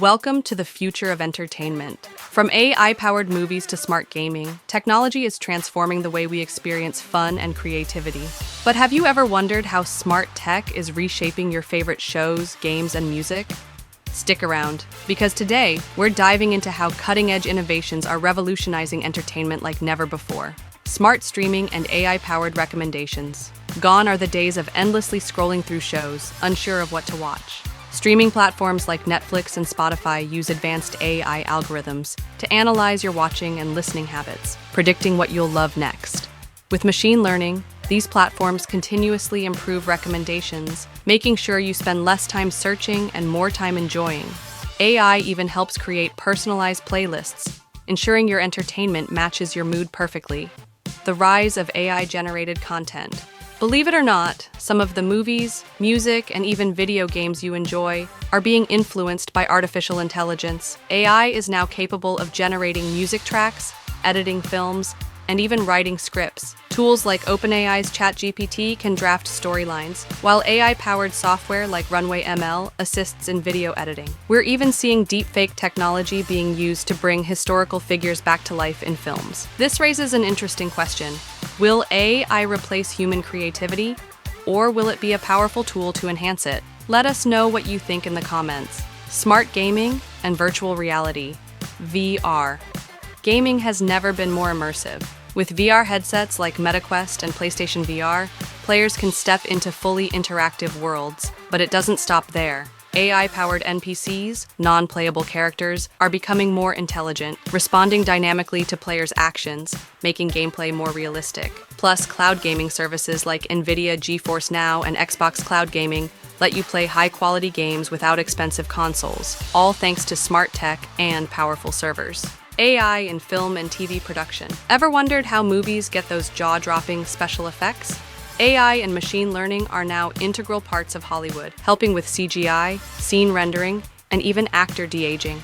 Welcome to the future of entertainment. From AI-powered movies to smart gaming, technology is transforming the way we experience fun and creativity. But have you ever wondered how smart tech is reshaping your favorite shows, games, and music? Stick around, because today we're diving into how cutting-edge innovations are revolutionizing entertainment like never before. Smart streaming and AI-powered recommendations. Gone are the days of endlessly scrolling through shows, unsure of what to watch. Streaming platforms like Netflix and Spotify use advanced AI algorithms to analyze your watching and listening habits, predicting what you'll love next. With machine learning, these platforms continuously improve recommendations, making sure you spend less time searching and more time enjoying. AI even helps create personalized playlists, ensuring your entertainment matches your mood perfectly. The rise of AI-generated content. Believe it or not, some of the movies, music, and even video games you enjoy are being influenced by artificial intelligence. AI is now capable of generating music tracks, editing films, and even writing scripts. Tools like OpenAI's ChatGPT can draft storylines, while AI-powered software like Runway ML assists in video editing. We're even seeing deepfake technology being used to bring historical figures back to life in films. This raises an interesting question. Will AI replace human creativity, or will it be a powerful tool to enhance it? Let us know what you think in the comments. Smart gaming and virtual reality, VR. Gaming has never been more immersive. With VR headsets like MetaQuest and PlayStation VR, players can step into fully interactive worlds, but it doesn't stop there. AI-powered NPCs, non-playable characters, are becoming more intelligent, responding dynamically to players' actions, making gameplay more realistic. Plus, cloud gaming services like NVIDIA GeForce Now and Xbox Cloud Gaming let you play high-quality games without expensive consoles, all thanks to smart tech and powerful servers. AI in film and TV production. Ever wondered how movies get those jaw-dropping special effects? AI and machine learning are now integral parts of Hollywood, helping with CGI, scene rendering, and even actor de-aging.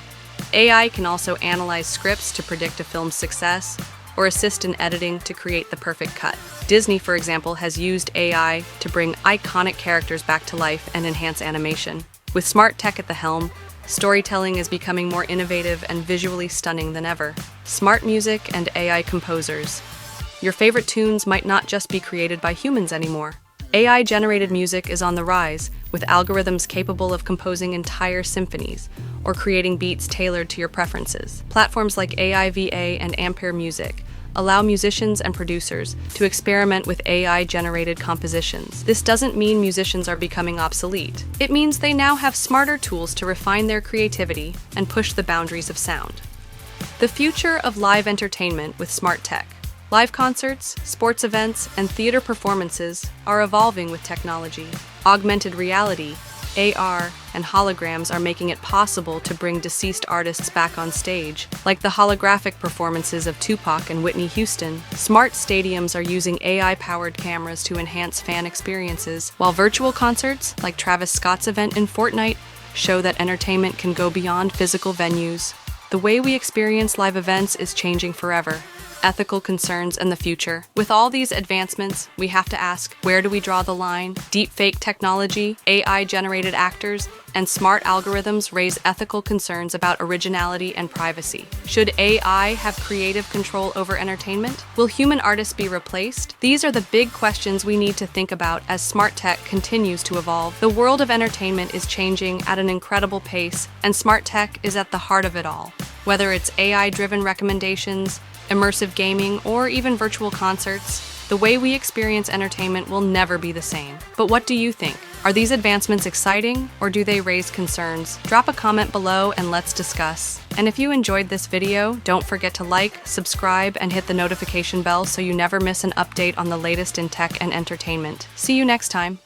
AI can also analyze scripts to predict a film's success, or assist in editing to create the perfect cut. Disney, for example, has used AI to bring iconic characters back to life and enhance animation. With smart tech at the helm, storytelling is becoming more innovative and visually stunning than ever. Smart music and AI composers. Your favorite tunes might not just be created by humans anymore. AI-generated music is on the rise, with algorithms capable of composing entire symphonies or creating beats tailored to your preferences. Platforms like AIVA and Ampere Music allow musicians and producers to experiment with AI-generated compositions. This doesn't mean musicians are becoming obsolete. It means they now have smarter tools to refine their creativity and push the boundaries of sound. The future of live entertainment with smart tech. Live concerts, sports events, and theater performances are evolving with technology. Augmented reality, AR, and holograms are making it possible to bring deceased artists back on stage, like the holographic performances of Tupac and Whitney Houston. Smart stadiums are using AI-powered cameras to enhance fan experiences, while virtual concerts, like Travis Scott's event in Fortnite, show that entertainment can go beyond physical venues. The way we experience live events is changing forever. Ethical concerns and the future. With all these advancements, we have to ask, where do we draw the line? Deepfake technology, AI-generated actors, and smart algorithms raise ethical concerns about originality and privacy. Should AI have creative control over entertainment? Will human artists be replaced? These are the big questions we need to think about as smart tech continues to evolve. The world of entertainment is changing at an incredible pace, and smart tech is at the heart of it all. Whether it's AI-driven recommendations, immersive gaming, or even virtual concerts, the way we experience entertainment will never be the same. But what do you think? Are these advancements exciting, or do they raise concerns? Drop a comment below and let's discuss. And if you enjoyed this video, don't forget to like, subscribe, and hit the notification bell so you never miss an update on the latest in tech and entertainment. See you next time.